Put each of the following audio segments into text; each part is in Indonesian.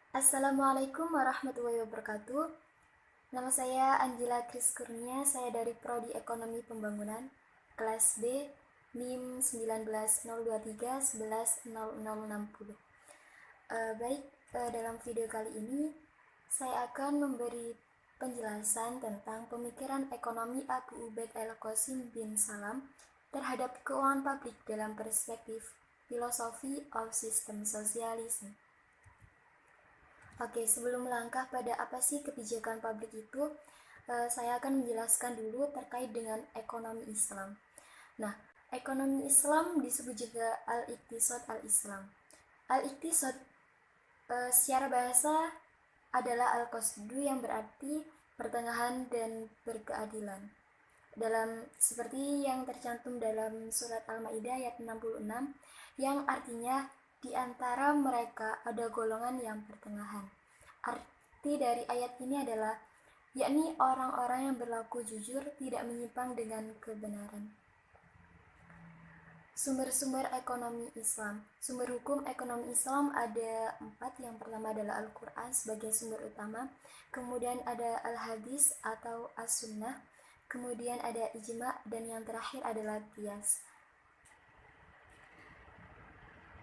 Assalamualaikum warahmatullahi wabarakatuh. Nama saya Angela Kris Kurnia, saya dari Prodi Ekonomi Pembangunan, kelas B, NIM 1902311060. Baik, dalam video kali ini saya akan memberi penjelasan tentang pemikiran ekonomi Abu Ubaid Al-Qasim bin Salam terhadap keuangan publik dalam perspektif Philosophy of System Socialism. Oke, sebelum melangkah pada apa sih kebijakan publik itu, saya akan menjelaskan dulu terkait dengan ekonomi Islam. Nah, ekonomi Islam disebut juga Al-Iqtisad Al-Islam. Al-Iqtisad secara bahasa adalah Al-Qasdu yang berarti pertengahan dan berkeadilan. Seperti yang tercantum dalam surat Al-Maidah ayat 66 yang artinya di antara mereka ada golongan yang pertengahan. Arti dari ayat ini adalah yakni orang-orang yang berlaku jujur, tidak menyimpang dengan kebenaran. Sumber-sumber ekonomi Islam. Sumber hukum ekonomi Islam ada 4. Yang pertama adalah Al-Quran sebagai sumber utama, kemudian ada Al-Hadis atau As-Sunnah, kemudian ada Ijma, dan yang terakhir adalah Qiyas.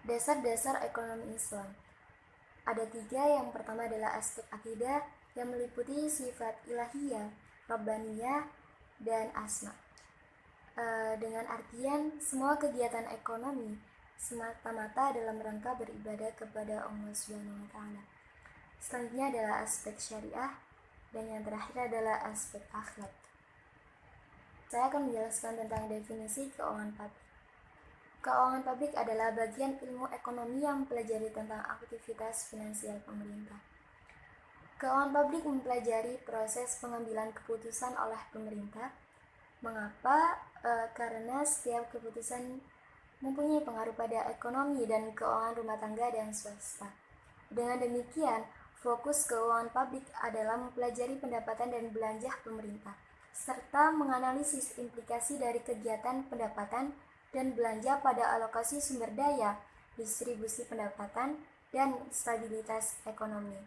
Dasar-dasar ekonomi Islam ada 3. Yang pertama adalah aspek akidah yang meliputi sifat ilahiyah, rabbaniyah, dan asma. Dengan artian semua kegiatan ekonomi semata-mata dalam rangka beribadah kepada Allah Subhanahu wa taala. Selanjutnya adalah aspek syariah, dan yang terakhir adalah aspek akhlak. Saya akan menjelaskan tentang definisi keuangan publik. Keuangan publik adalah bagian ilmu ekonomi yang mempelajari tentang aktivitas finansial pemerintah. Keuangan publik mempelajari proses pengambilan keputusan oleh pemerintah. Mengapa? Karena setiap keputusan mempunyai pengaruh pada ekonomi dan keuangan rumah tangga dan swasta. Dengan demikian, fokus keuangan publik adalah mempelajari pendapatan dan belanja pemerintah, serta menganalisis implikasi dari kegiatan pendapatan dan belanja pada alokasi sumber daya, distribusi pendapatan, dan stabilitas ekonomi.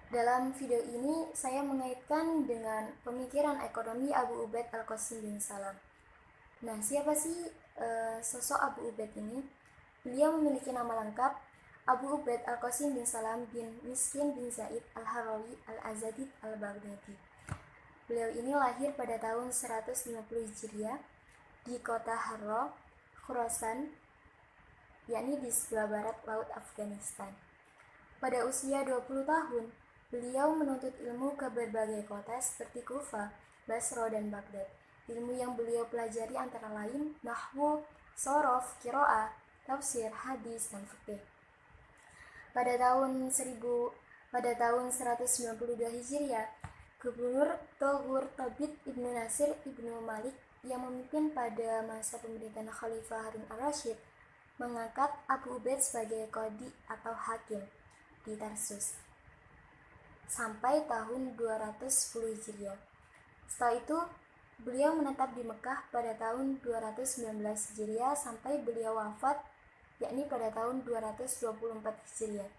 Dalam video ini, saya mengaitkan dengan pemikiran ekonomi Abu Ubaid Al-Qasim bin Salam. Nah, siapa sih sosok Abu Ubaid ini? Beliau memiliki nama lengkap Abu Ubaid Al-Qasim bin Salam bin Miskin bin Zaid Al-Harawi Al-Azadi Al-Baghdadi. Beliau ini lahir pada tahun 150 Hijriah di kota Harra, Khurasan, yakni di sebelah barat laut Afghanistan. Pada usia 20 tahun, beliau menuntut ilmu ke berbagai kota seperti Kufah, Basra, dan Baghdad. Ilmu yang beliau pelajari antara lain nahwu, sorof, qiraah, tafsir, hadis, dan fikih. Pada tahun 192 Hijriah, Gubernur Toghur Tabit Ibnu Nasir Ibnu Malik yang memimpin pada masa pemerintahan Khalifah Harun al-Rashid mengangkat Abu Ubaid sebagai qadi atau hakim di Tarsus sampai tahun 210 Hijriah. Setelah itu, beliau menetap di Mekah pada tahun 219 Hijriah sampai beliau wafat, yakni pada tahun 224 Hijriah.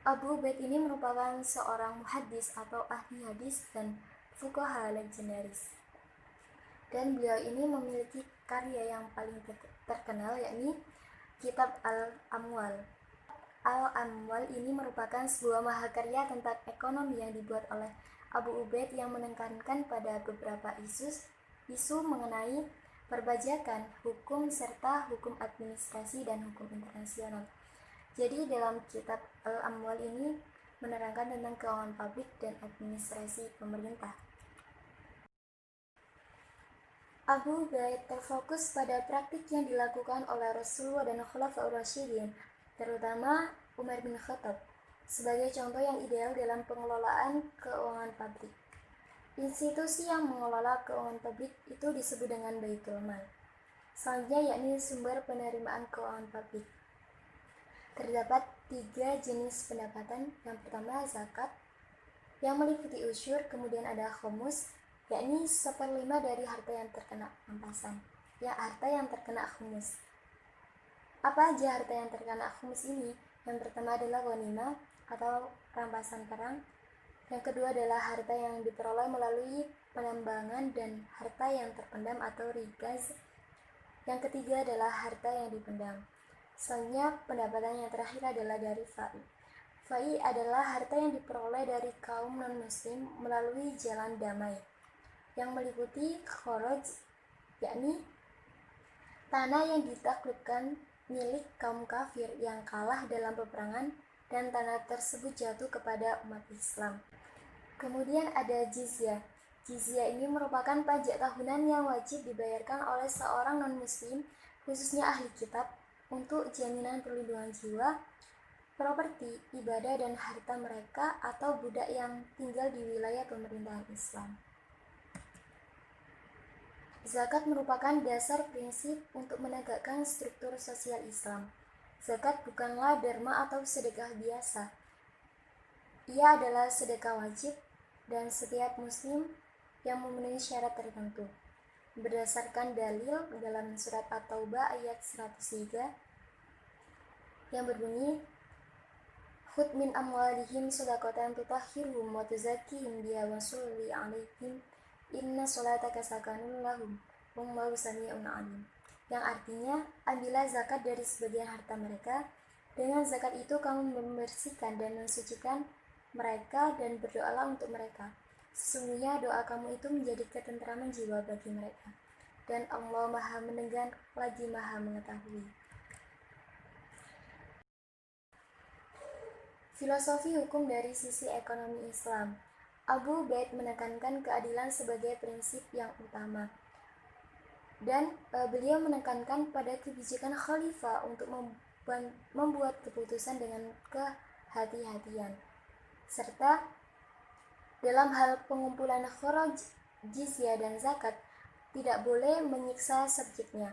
Abu Ubaid ini merupakan seorang muhaddis atau ahli hadis dan fuqaha legendaris. Dan beliau ini memiliki karya yang paling terkenal, yakni Kitab Al-Amwal. Al-Amwal ini merupakan sebuah mahakarya tentang ekonomi yang dibuat oleh Abu Ubaid yang menekankan pada beberapa isu mengenai perpajakan, hukum, serta hukum administrasi dan hukum internasional. Jadi dalam kitab Al-Amwal ini menerangkan tentang keuangan publik dan administrasi pemerintah. Abu Ubaid terfokus pada praktik yang dilakukan oleh Rasulullah dan Khulafaur Rasyidin, terutama Umar bin Khattab, sebagai contoh yang ideal dalam pengelolaan keuangan publik. Institusi yang mengelola keuangan publik itu disebut dengan Baitul Mal. Selanjutnya yakni sumber penerimaan keuangan publik. Terdapat 3 jenis pendapatan. Yang pertama zakat, yang meliputi usyur, kemudian ada khumus, yakni 1/5 dari harta yang terkena rampasan, harta yang terkena khumus. Apa aja harta yang terkena khumus ini? Yang pertama adalah ghanimah atau rampasan perang. Yang kedua adalah harta yang diperoleh melalui penambangan dan harta yang terpendam atau rikaz. Yang ketiga adalah harta yang dipendam. Selanjutnya pendapatan yang terakhir adalah dari fai. Fai adalah harta yang diperoleh dari kaum non-muslim melalui jalan damai, yang meliputi kharaj, yakni tanah yang ditaklukkan milik kaum kafir yang kalah dalam peperangan dan tanah tersebut jatuh kepada umat Islam. Kemudian ada jizyah. Jizyah ini merupakan pajak tahunan yang wajib dibayarkan oleh seorang non-muslim, khususnya ahli kitab, untuk jaminan perlindungan jiwa, properti, ibadah, dan harta mereka atau budak yang tinggal di wilayah pemerintahan Islam. Zakat merupakan dasar prinsip untuk menegakkan struktur sosial Islam. Zakat bukanlah derma atau sedekah biasa. Ia adalah sedekah wajib dan setiap muslim yang memenuhi syarat tertentu. Berdasarkan dalil dalam surat At-Taubah ayat 103 yang berbunyi, khudh min amwalihim shadaqatan tutahhiruhum wa tuzakkihim biha wa sholli 'alaihim inna sholataka sakanun lahum wallahu sami'un 'alim. Yang artinya, ambillah zakat dari sebagian harta mereka. Dengan zakat itu kamu membersihkan dan mensucikan mereka dan berdoalah untuk mereka. Sesungguhnya doa kamu itu menjadi ketentraman jiwa bagi mereka. Dan Allah Maha mendengar lagi Maha mengetahui. Filosofi hukum dari sisi ekonomi Islam. Abu Ubaid menekankan keadilan sebagai prinsip yang utama. Dan beliau menekankan pada kebijakan khalifah untuk membuat keputusan dengan kehati-hatian. Serta dalam hal pengumpulan kharaj, jizyah, dan zakat, tidak boleh menyiksa subjeknya.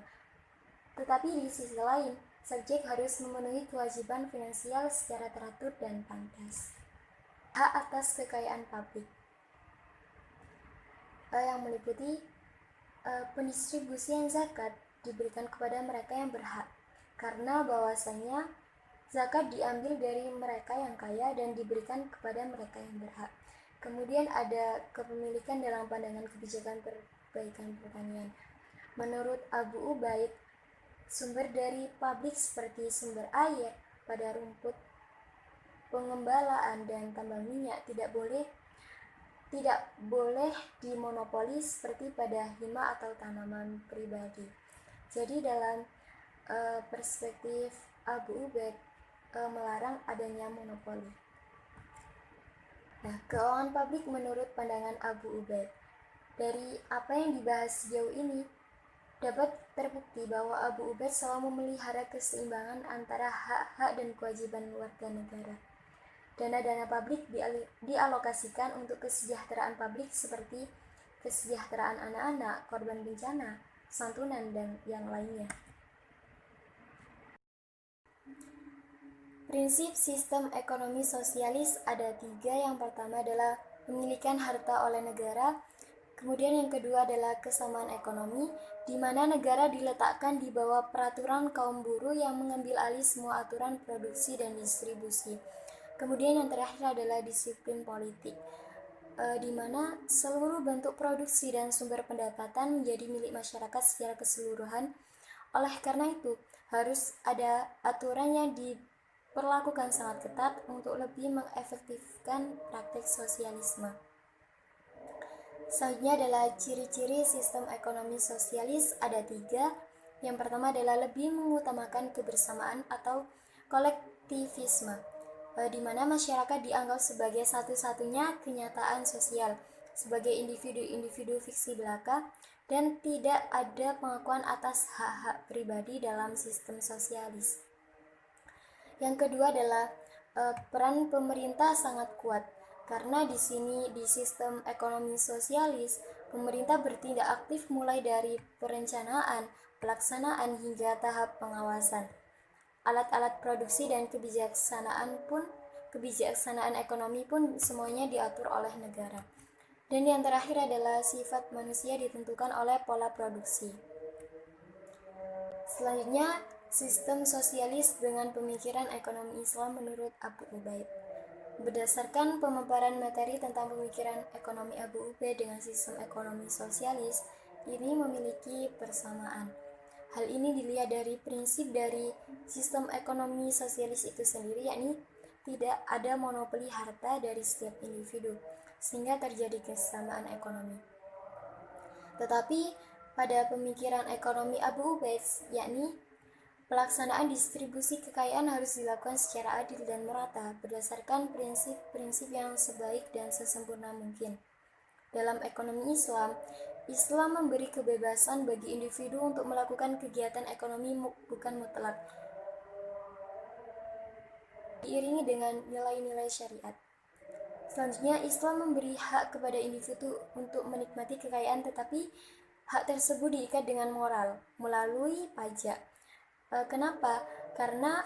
Tetapi di sisi lain, subjek harus memenuhi kewajiban finansial secara teratur dan pantas. Hak atas kekayaan publik yang meliputi pendistribusian zakat diberikan kepada mereka yang berhak, karena bahwasanya zakat diambil dari mereka yang kaya dan diberikan kepada mereka yang berhak. Kemudian ada kepemilikan dalam pandangan kebijakan perbaikan pertanian. Menurut Abu Ubaid, sumber dari publik seperti sumber air, pada rumput, pengembalaan, dan tambang minyak tidak boleh dimonopoli seperti pada hima atau tanaman pribadi. Jadi dalam perspektif Abu Ubaid melarang adanya monopoli. Nah, keuangan publik menurut pandangan Abu Ubaid. Dari apa yang dibahas sejauh ini, dapat terbukti bahwa Abu Ubaid selalu memelihara keseimbangan antara hak-hak dan kewajiban warga negara. Dana-dana publik dialokasikan untuk kesejahteraan publik seperti kesejahteraan anak-anak, korban bencana, santunan, dan yang lainnya. Prinsip sistem ekonomi sosialis ada 3. Yang pertama adalah pemilikan harta oleh negara. Kemudian yang kedua adalah kesamaan ekonomi, di mana negara diletakkan di bawah peraturan kaum buruh yang mengambil alih semua aturan produksi dan distribusi. Kemudian yang terakhir adalah disiplin politik, di mana seluruh bentuk produksi dan sumber pendapatan menjadi milik masyarakat secara keseluruhan. Oleh karena itu, harus ada aturan yang diperlakukan sangat ketat untuk lebih mengefektifkan praktik sosialisme. Selanjutnya adalah ciri-ciri sistem ekonomi sosialis ada 3. Yang pertama adalah lebih mengutamakan kebersamaan atau kolektivisme, di mana masyarakat dianggap sebagai satu-satunya kenyataan sosial, sebagai individu-individu fiksi belaka, dan tidak ada pengakuan atas hak-hak pribadi dalam sistem sosialis. Yang kedua adalah peran pemerintah sangat kuat, karena di sistem ekonomi sosialis, pemerintah bertindak aktif mulai dari perencanaan, pelaksanaan, hingga tahap pengawasan. Alat-alat produksi dan kebijaksanaan ekonomi pun semuanya diatur oleh negara. Dan yang terakhir adalah sifat manusia ditentukan oleh pola produksi. Selanjutnya, Sistem sosialis dengan pemikiran ekonomi Islam menurut Abu Ubaid. Berdasarkan pemaparan materi tentang pemikiran ekonomi Abu Ubaid dengan sistem ekonomi sosialis, ini memiliki persamaan. Hal ini dilihat dari prinsip dari sistem ekonomi sosialis itu sendiri, yakni tidak ada monopoli harta dari setiap individu, sehingga terjadi kesamaan ekonomi. Tetapi pada pemikiran ekonomi Abu Ubaid, yakni pelaksanaan distribusi kekayaan harus dilakukan secara adil dan merata berdasarkan prinsip-prinsip yang sebaik dan sesempurna mungkin. Dalam ekonomi Islam, Islam memberi kebebasan bagi individu untuk melakukan kegiatan ekonomi bukan mutlak, diiringi dengan nilai-nilai syariat. Selanjutnya, Islam memberi hak kepada individu untuk menikmati kekayaan, tetapi hak tersebut diikat dengan moral melalui pajak. Kenapa? Karena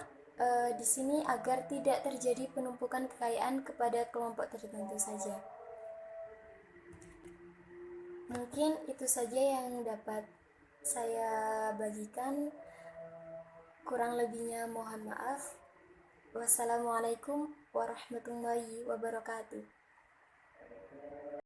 di sini agar tidak terjadi penumpukan kekayaan kepada kelompok tertentu saja. Mungkin itu saja yang dapat saya bagikan. Kurang lebihnya mohon maaf. Wassalamualaikum warahmatullahi wabarakatuh.